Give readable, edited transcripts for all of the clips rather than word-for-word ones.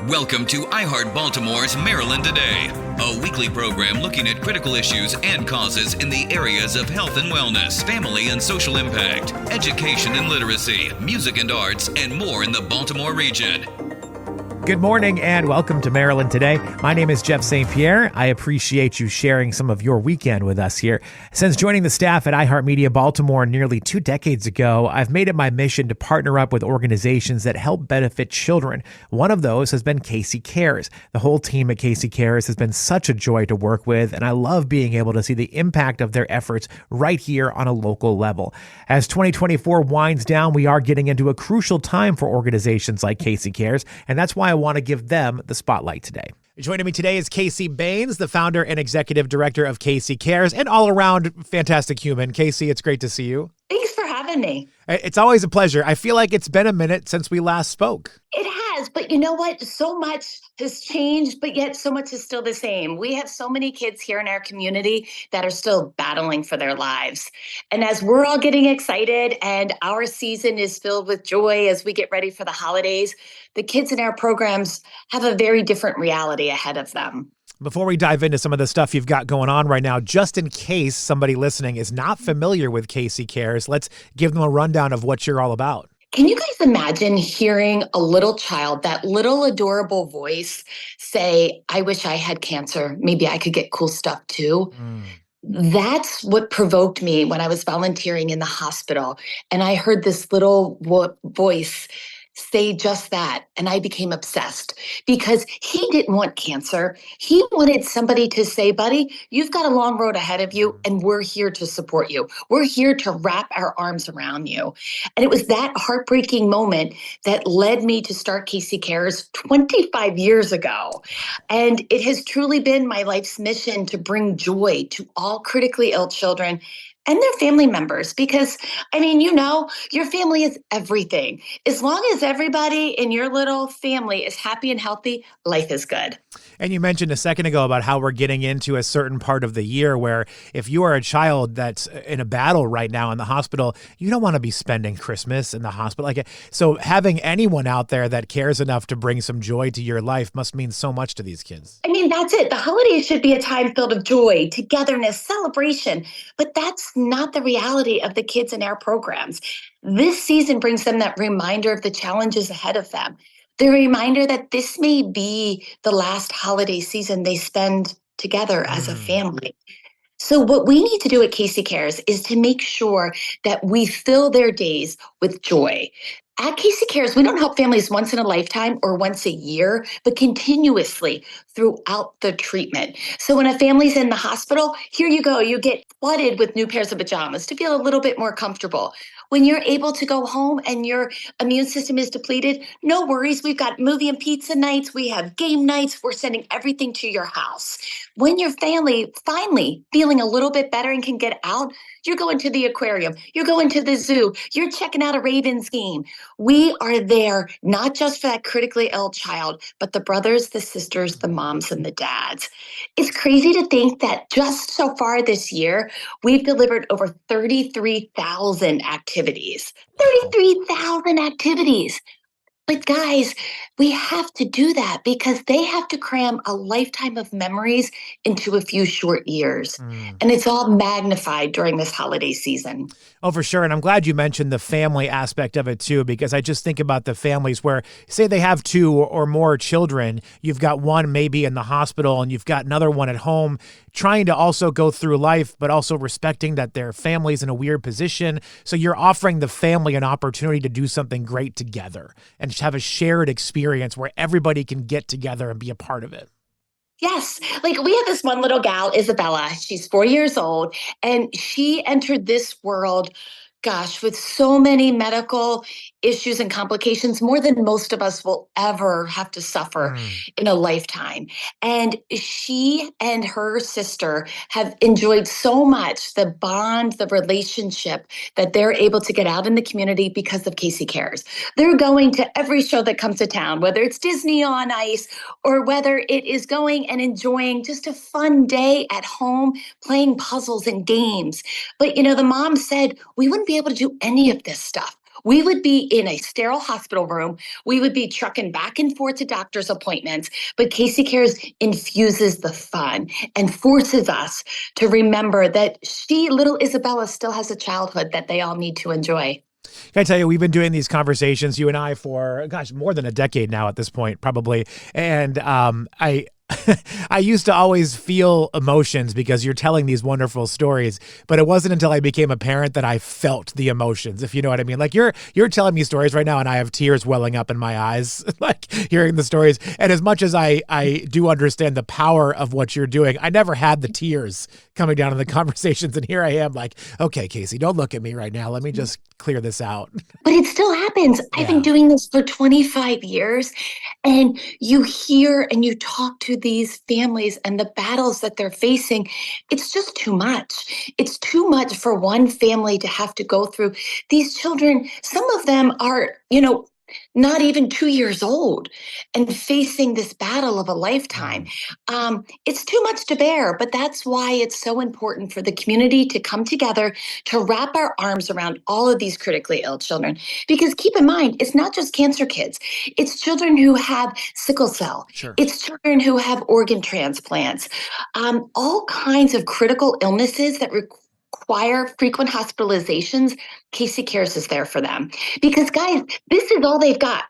Welcome to iHeart Baltimore's Maryland Today, a weekly program looking at critical issues and causes in the areas of health and wellness, family and social impact, education and literacy, music and arts, and more in the Baltimore region. Good morning and welcome to Maryland Today. My name is Jeff St. Pierre. I appreciate you sharing some of your weekend with us here. Since joining the staff at iHeartMedia Baltimore nearly 2 decades ago, I've made it my mission to partner up with organizations that help benefit children. One of those has been Casey Cares. The whole team at Casey Cares has been such a joy to work with, and I love being able to see the impact of their efforts right here on a local level. As 2024 winds down, we are getting into a crucial time for organizations like Casey Cares, and that's why I want to give them the spotlight today. Joining me today is Casey Baynes, the founder and executive director of Casey Cares, and all-around fantastic human. Casey, it's great to see you. Thanks for having me. It's always a pleasure. I feel like it's been a minute since we last spoke. It has, but you know what? So much has changed, but yet so much is still the same. We have so many kids here in our community that are still battling for their lives. And as we're all getting excited and our season is filled with joy as we get ready for the holidays, the kids in our programs have a very different reality ahead of them. Before we dive into some of the stuff you've got going on right now, just in case somebody listening is not familiar with Casey Cares, let's give them a rundown of what you're all about. Can you guys imagine hearing a little child, that little adorable voice say, "I wish I had cancer. Maybe I could get cool stuff too." That's what provoked me when I was volunteering in the hospital. And I heard this little voice say just that. And I became obsessed because he didn't want cancer. He wanted somebody to say, "Buddy, you've got a long road ahead of you, and we're here to support you. We're here to wrap our arms around you." And it was that heartbreaking moment that led me to start Casey Cares 25 years ago. And it has truly been my life's mission to bring joy to all critically ill children and their family members, because, I mean, you know, your family is everything. As long as everybody in your little family is happy and healthy, life is good. And you mentioned a second ago about how we're getting into a certain part of the year where if you are a child that's in a battle right now in the hospital, you don't want to be spending Christmas in the hospital. So having anyone out there that cares enough to bring some joy to your life must mean so much to these kids. I mean, that's it. The holidays should be a time filled of joy, togetherness, celebration, but that's not the reality of the kids in our programs. This season brings them that reminder of the challenges ahead of them. The reminder that this may be the last holiday season they spend together as a family. So what we need to do at Casey Cares is to make sure that we fill their days with joy. At Casey Cares, we don't help families once in a lifetime or once a year, but continuously throughout the treatment. So when a family's in the hospital, here you go. You get flooded with new pairs of pajamas to feel a little bit more comfortable. When you're able to go home and your immune system is depleted, no worries. We've got movie and pizza nights. We have game nights. We're sending everything to your house. When your family finally feeling a little bit better and can get out, you're going to the aquarium. You're going to the zoo. You're checking out a Ravens game. We are there not just for that critically ill child, but the brothers, the sisters, the moms, and the dads. It's crazy to think that just so far this year, we've delivered over 33,000 activities. 33,000 activities. But guys, we have to do that because they have to cram a lifetime of memories into a few short years. And it's all magnified during this holiday season. Oh, for sure. And I'm glad you mentioned the family aspect of it too, because I just think about the families where, say they have 2 or more children, you've got one maybe in the hospital and you've got another one at home, trying to also go through life, but also respecting that their family's in a weird position. So you're offering the family an opportunity to do something great together and just have a shared experience where everybody can get together and be a part of it. Yes. Like we have this one little gal, Isabella. She's 4 years old, and she entered this world, gosh, with so many medical issues and complications, more than most of us will ever have to suffer in a lifetime. And she and her sister have enjoyed so much the bond, the relationship that they're able to get out in the community because of Casey Cares. They're going to every show that comes to town, whether it's Disney on Ice or whether it is going and enjoying just a fun day at home, playing puzzles and games. But, you know, the mom said, we wouldn't be able to do any of this stuff We would be in a sterile hospital room. We would be trucking back and forth to doctor's appointments. But Casey Cares infuses the fun and forces us to remember that little Isabella, still has a childhood that they all need to enjoy. Can I tell you, we've been doing these conversations, you and I, for, more than a decade now at this point, probably. And I used to always feel emotions because you're telling these wonderful stories, but it wasn't until I became a parent that I felt the emotions, if you know what I mean. Like you're telling me stories right now and I have tears welling up in my eyes, like hearing the stories. And as much as I do understand the power of what you're doing, I never had the tears coming down in the conversations. And here I am like, okay, Casey, don't look at me right now. Let me just clear this out. But it still happens. I've been doing this for 25 years, and you hear and you talk to these families and the battles that they're facing. It's just too much. It's too much for one family to have to go through. These children, some of them are, not even 2 years old and facing this battle of a lifetime. It's too much to bear, but that's why it's so important for the community to come together to wrap our arms around all of these critically ill children. Because keep in mind, it's not just cancer kids. It's children who have sickle cell. Sure. It's children who have organ transplants, all kinds of critical illnesses that require frequent hospitalizations. Casey Cares is there for them because, guys, this is all they've got.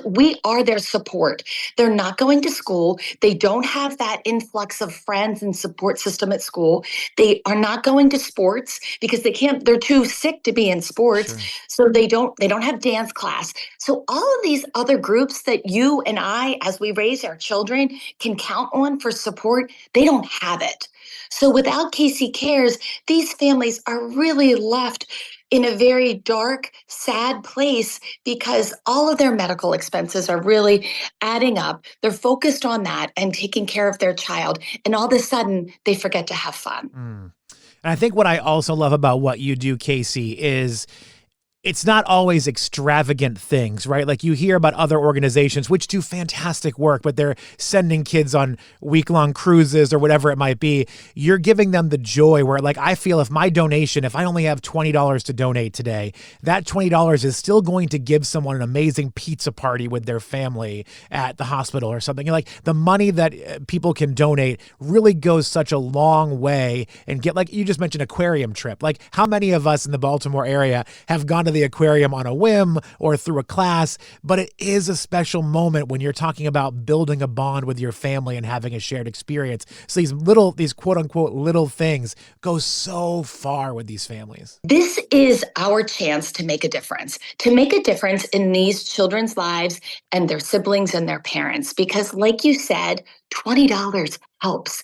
We are their support. They're not going to school. They don't have that influx of friends and support system at school. They are not going to sports because they're too sick to be in sports. Sure. So they don't have dance class. So all of these other groups that you and I, as we raise our children, can count on for support, they don't have it. So without Casey Cares, these families are really left in a very dark, sad place because all of their medical expenses are really adding up. They're focused on that and taking care of their child. And all of a sudden, they forget to have fun. And I think what I also love about what you do, Casey, is it's not always extravagant things, right? Like you hear about other organizations which do fantastic work, but they're sending kids on week-long cruises or whatever it might be. You're giving them the joy where, like, I feel if I only have $20 to donate today, that $20 is still going to give someone an amazing pizza party with their family at the hospital or something. Like the money that people can donate really goes such a long way and get, like you just mentioned, aquarium trip. Like how many of us in the Baltimore area have gone to the aquarium on a whim or through a class, but it is a special moment when you're talking about building a bond with your family and having a shared experience. So these quote unquote little things go so far with these families. This is our chance to make a difference in these children's lives and their siblings and their parents. Because like you said, $20 helps.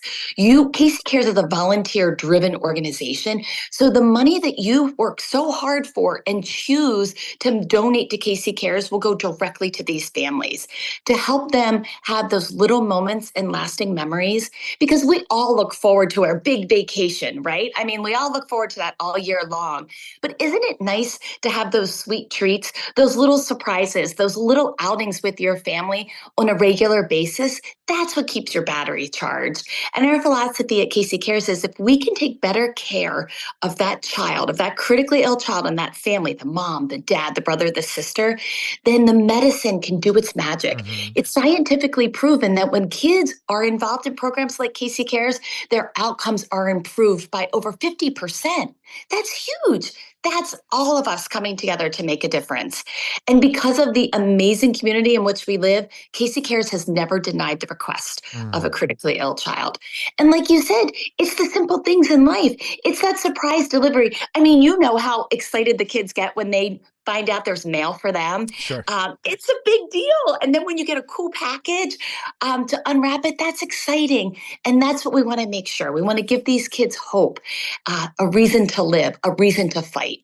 Casey Cares is a volunteer-driven organization. So the money that you work so hard for and choose to donate to Casey Cares will go directly to these families to help them have those little moments and lasting memories. Because we all look forward to our big vacation, right? I mean, we all look forward to that all year long. But isn't it nice to have those sweet treats, those little surprises, those little outings with your family on a regular basis? That's what keeps your battery charged. And our philosophy at Casey Cares is if we can take better care of that child, of that critically ill child and that family, the mom, the dad, the brother, the sister, then the medicine can do its magic. Mm-hmm. It's scientifically proven that when kids are involved in programs like Casey Cares, their outcomes are improved by over 50%. That's huge. That's all of us coming together to make a difference. And because of the amazing community in which we live, Casey Cares has never denied the request of a critically ill child. And like you said, it's the simple things in life. It's that surprise delivery. I mean, you know how excited the kids get when they find out there's mail for them. Sure. It's a big deal. And then when you get a cool package to unwrap it, that's exciting. And that's what we want to make sure. We want to give these kids hope, a reason to live, a reason to fight.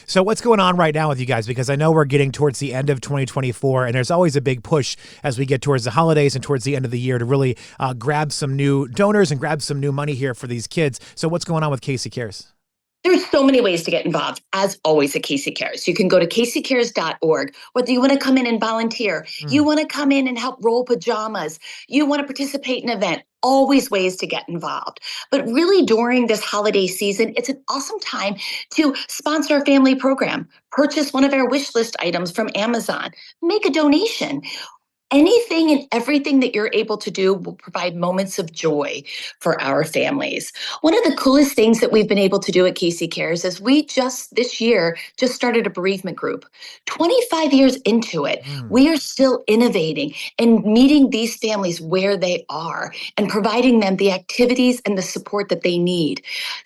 So what's going on right now with you guys? Because I know we're getting towards the end of 2024, and there's always a big push as we get towards the holidays and towards the end of the year to really grab some new donors and grab some new money here for these kids. So what's going on with Casey Cares? There's so many ways to get involved, as always, at Casey Cares. You can go to caseycares.org. Whether you want to come in and volunteer, you want to come in and help roll pajamas, you want to participate in an event, always ways to get involved. But really, during this holiday season, it's an awesome time to sponsor a family program, purchase one of our wish list items from Amazon, make a donation. Anything and everything that you're able to do will provide moments of joy for our families. One of the coolest things that we've been able to do at Casey Cares is we just this year just started a bereavement group. 25 years into it, we are still innovating and meeting these families where they are and providing them the activities and the support that they need,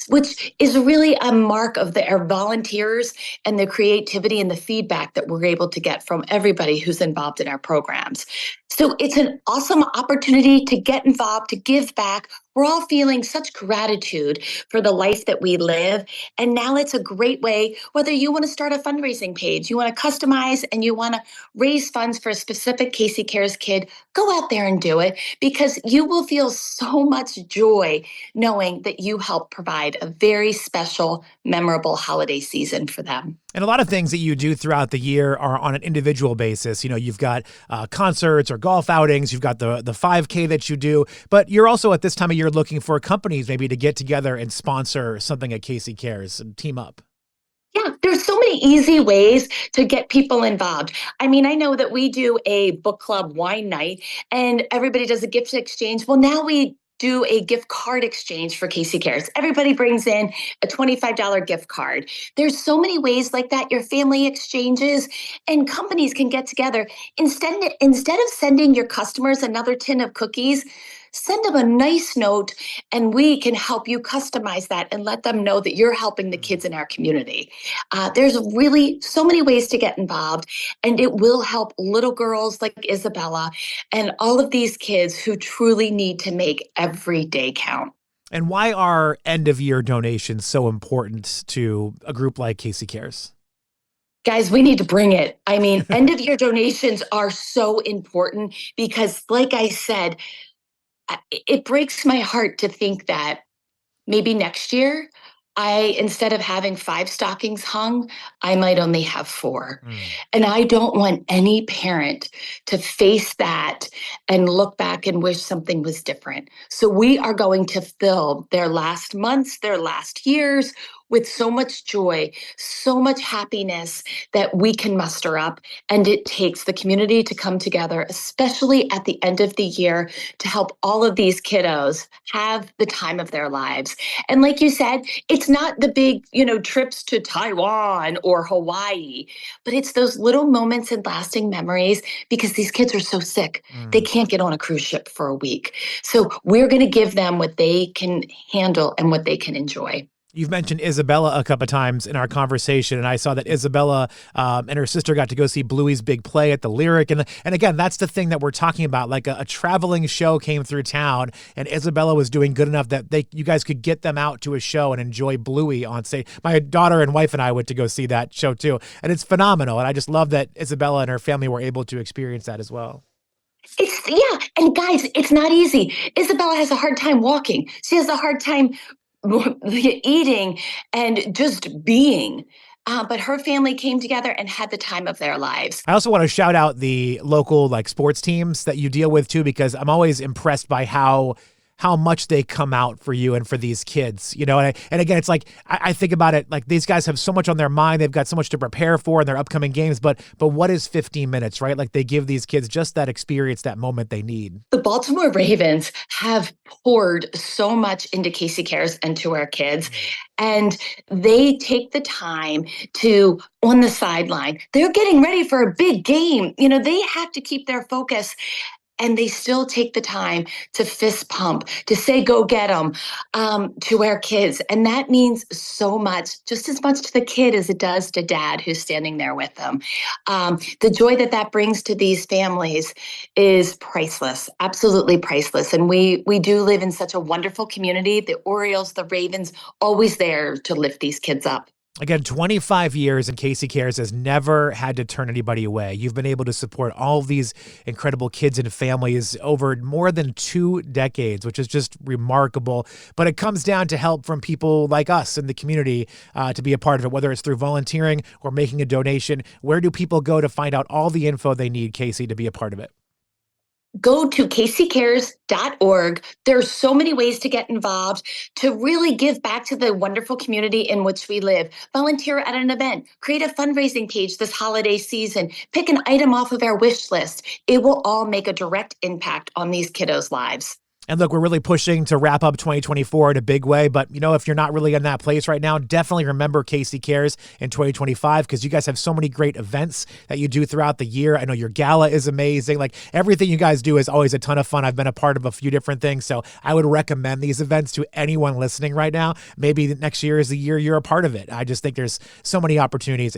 which is really a mark of our volunteers and the creativity and the feedback that we're able to get from everybody who's involved in our programs. So it's an awesome opportunity to get involved, to give back. We're all feeling such gratitude for the life that we live. And now it's a great way, whether you want to start a fundraising page, you want to customize and you want to raise funds for a specific Casey Cares kid, go out there and do it, because you will feel so much joy knowing that you help provide a very special, memorable holiday season for them. And a lot of things that you do throughout the year are on an individual basis. You know, you've got concerts or golf outings, you've got the 5K that you do, but you're also at this time of year looking for companies maybe to get together and sponsor something at Casey Cares and team up. Yeah, there's so many easy ways to get people involved. I mean, I know that we do a book club wine night and everybody does a gift exchange. Well, now we do a gift card exchange for Casey Cares. Everybody brings in a $25 gift card. There's so many ways like that. Your family exchanges and companies can get together. Instead of sending your customers another tin of cookies, send them a nice note and we can help you customize that and let them know that you're helping the kids in our community. There's really so many ways to get involved, and it will help little girls like Isabella and all of these kids who truly need to make every day count. And why are end of year donations so important to a group like Casey Cares? Guys, we need to bring it. I mean, end of year donations are so important because, like I said, it breaks my heart to think that maybe next year, instead of having 5 stockings hung, I might only have 4. And I don't want any parent to face that and look back and wish something was different. So we are going to fill their last months, their last years with so much joy, so much happiness that we can muster up. And it takes the community to come together, especially at the end of the year, to help all of these kiddos have the time of their lives. And like you said, it's not the big, trips to Taiwan or Hawaii, but it's those little moments and lasting memories because these kids are so sick. They can't get on a cruise ship for a week. So we're going to give them what they can handle and what they can enjoy. You've mentioned Isabella a couple of times in our conversation, and I saw that Isabella and her sister got to go see Bluey's big play at the Lyric. And again, that's the thing that we're talking about. Like a traveling show came through town, and Isabella was doing good enough that you guys could get them out to a show and enjoy Bluey on stage. My daughter and wife and I went to go see that show too, and it's phenomenal. And I just love that Isabella and her family were able to experience that as well. And guys, it's not easy. Isabella has a hard time walking. She has a hard time eating and just being. But her family came together and had the time of their lives. I also want to shout out the local sports teams that you deal with too, because I'm always impressed by how much they come out for you and for these kids, and again, it's like, I think about it, like these guys have so much on their mind. They've got so much to prepare for in their upcoming games, but what is 15 minutes, right? Like they give these kids just that experience, that moment they need. The Baltimore Ravens have poured so much into Casey Cares and to our kids, and they take the time to, on the sideline, they're getting ready for a big game. They have to keep their focus. And they still take the time to fist pump, to say, go get them, to our kids. And that means so much, just as much to the kid as it does to dad who's standing there with them. The joy that brings to these families is priceless, absolutely priceless. And we do live in such a wonderful community. The Orioles, the Ravens, always there to lift these kids up. Again, 25 years and Casey Cares has never had to turn anybody away. You've been able to support all of these incredible kids and families over more than 2 decades, which is just remarkable. But it comes down to help from people like us in the community to be a part of it, whether it's through volunteering or making a donation. Where do people go to find out all the info they need, Casey, to be a part of it? Go to kccares.org. There's so many ways to get involved, to really give back to the wonderful community in which we live. Volunteer at an event, create a fundraising page this holiday season, pick an item off of our wish list. It will all make a direct impact on these kiddos' lives. And look, we're really pushing to wrap up 2024 in a big way. But, if you're not really in that place right now, definitely remember KC Cares in 2025 because you guys have so many great events that you do throughout the year. I know your gala is amazing. Like everything you guys do is always a ton of fun. I've been a part of a few different things. So I would recommend these events to anyone listening right now. Maybe next year is the year you're a part of it. I just think there's so many opportunities.